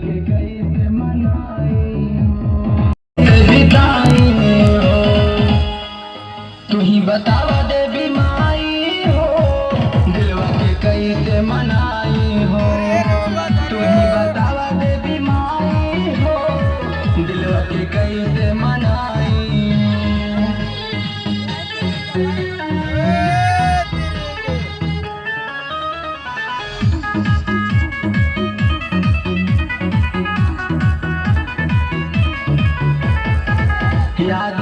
के कैसे मनाई बिताई हो। तू ही बतावा देवी माई हो, दिलवा के कैसे मनाई हो। तू ही बतावा देवी माई हो, दिलवा के कैसे मनाई। याद